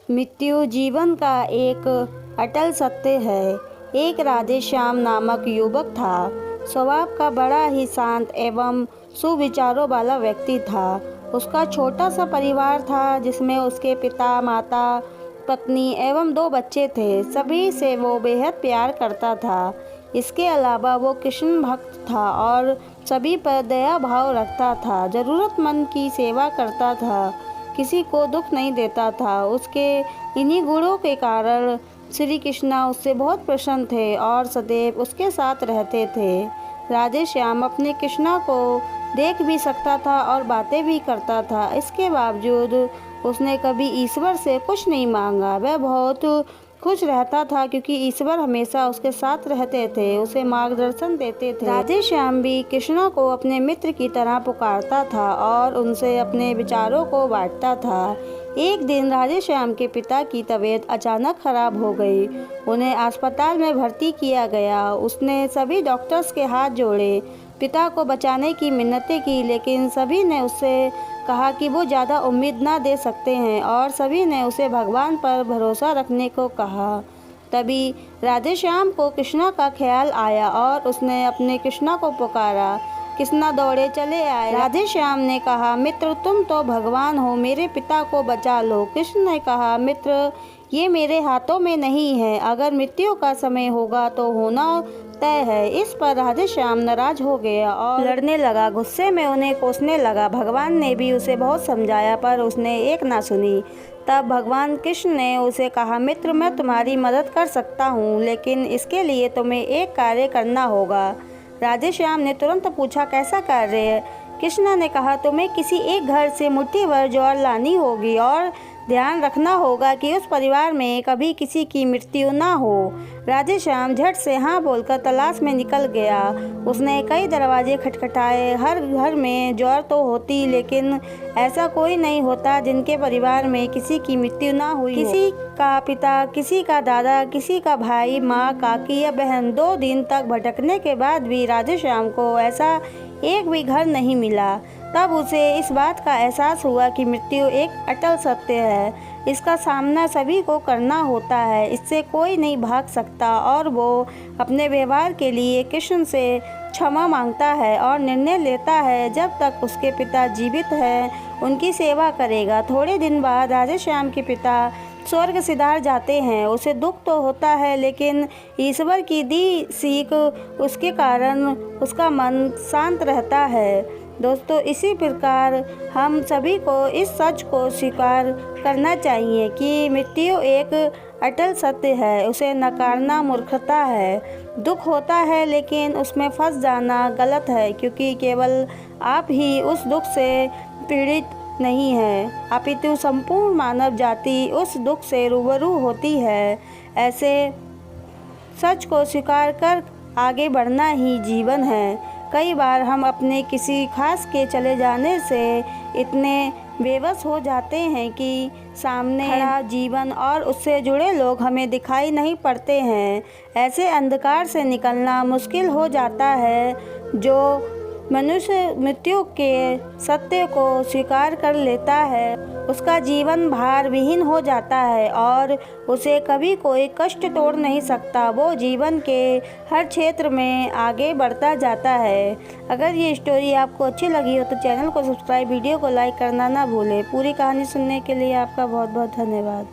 मृत्यु जीवन का एक अटल सत्य है। एक राधेश्याम नामक युवक था। स्वभाव का बड़ा ही शांत एवं सुविचारों वाला व्यक्ति था। उसका छोटा सा परिवार था जिसमें उसके पिता, माता, पत्नी एवं 2 बच्चे थे। सभी से वो बेहद प्यार करता था। इसके अलावा वो कृष्ण भक्त था और सभी पर दया भाव रखता था। ज़रूरतमंद की सेवा करता था, किसी को दुख नहीं देता था। उसके इन्हीं गुणों के कारण श्री कृष्णा उससे बहुत प्रसन्न थे और सदैव उसके साथ रहते थे। राधेश्याम अपने कृष्णा को देख भी सकता था और बातें भी करता था। इसके बावजूद उसने कभी ईश्वर से कुछ नहीं मांगा। वह बहुत खुश रहता था क्योंकि ईश्वर हमेशा उसके साथ रहते थे, उसे मार्गदर्शन देते थे। राधेश्याम भी कृष्णा को अपने मित्र की तरह पुकारता था और उनसे अपने विचारों को बांटता था। एक दिन राधेश्याम के पिता की तबीयत अचानक खराब हो गई। उन्हें अस्पताल में भर्ती किया गया। उसने सभी डॉक्टर्स के हाथ जोड़े, पिता को बचाने की मिन्नतें की, लेकिन सभी ने उससे कहा कि वो ज़्यादा उम्मीद ना दे सकते हैं और सभी ने उसे भगवान पर भरोसा रखने को कहा। तभी राधेश्याम को कृष्णा का ख्याल आया और उसने अपने कृष्णा को पुकारा। कृष्णा दौड़े चले आए। राधेश्याम ने कहा, मित्र तुम तो भगवान हो, मेरे पिता को बचा लो। कृष्ण ने कहा, मित्र ये मेरे हाथों में नहीं है, अगर मृत्यु का समय होगा तो होना तय है। इस पर राधेश्याम नाराज हो गया और लड़ने लगा। गुस्से में उन्हें कोसने लगा। भगवान ने भी उसे बहुत समझाया पर उसने एक ना सुनी। तब भगवान कृष्ण ने उसे कहा, मित्र मैं तुम्हारी मदद कर सकता हूँ, लेकिन इसके लिए तुम्हें एक कार्य करना होगा। राधेश्याम ने तुरंत पूछा, कैसा कार्य? कृष्णा ने कहा, तुम्हें किसी एक घर से मुट्ठी भर ज्वार लानी होगी और ध्यान रखना होगा कि उस परिवार में कभी किसी की मृत्यु ना हो। राधेश्याम झट से हाँ बोलकर तलाश में निकल गया। उसने कई दरवाजे खटखटाए। हर घर में ज्वार तो होती, लेकिन ऐसा कोई नहीं होता जिनके परिवार में किसी की मृत्यु ना हुई हो। किसी का पिता, किसी का दादा, किसी का भाई, माँ, काकी या बहन। 2 दिन तक भटकने के बाद भी राधेश्याम को ऐसा एक भी घर नहीं मिला। तब उसे इस बात का एहसास हुआ कि मृत्यु एक अटल सत्य है। इसका सामना सभी को करना होता है, इससे कोई नहीं भाग सकता। और वो अपने व्यवहार के लिए कृष्ण से क्षमा मांगता है और निर्णय लेता है जब तक उसके पिता जीवित हैं उनकी सेवा करेगा। थोड़े दिन बाद राधेश्याम के पिता स्वर्ग सिधार जाते हैं। उसे दुख तो होता है, लेकिन ईश्वर की दी सीख उसके कारण उसका मन शांत रहता है। दोस्तों, इसी प्रकार हम सभी को इस सच को स्वीकार करना चाहिए कि मृत्यु एक अटल सत्य है। उसे नकारना मूर्खता है। दुख होता है, लेकिन उसमें फंस जाना गलत है, क्योंकि केवल आप ही उस दुख से पीड़ित नहीं है, अपितु संपूर्ण मानव जाति उस दुख से रूबरू होती है। ऐसे सच को स्वीकार कर आगे बढ़ना ही जीवन है। कई बार हम अपने किसी खास के चले जाने से इतने बेबस हो जाते हैं कि सामने खड़ा जीवन और उससे जुड़े लोग हमें दिखाई नहीं पड़ते हैं। ऐसे अंधकार से निकलना मुश्किल हो जाता है। जो मनुष्य मृत्यु के सत्य को स्वीकार कर लेता है, उसका जीवन भार विहीन हो जाता है और उसे कभी कोई कष्ट तोड़ नहीं सकता। वो जीवन के हर क्षेत्र में आगे बढ़ता जाता है। अगर ये स्टोरी आपको अच्छी लगी हो तो चैनल को सब्सक्राइब, वीडियो को लाइक करना ना भूलें। पूरी कहानी सुनने के लिए आपका बहुत बहुत धन्यवाद।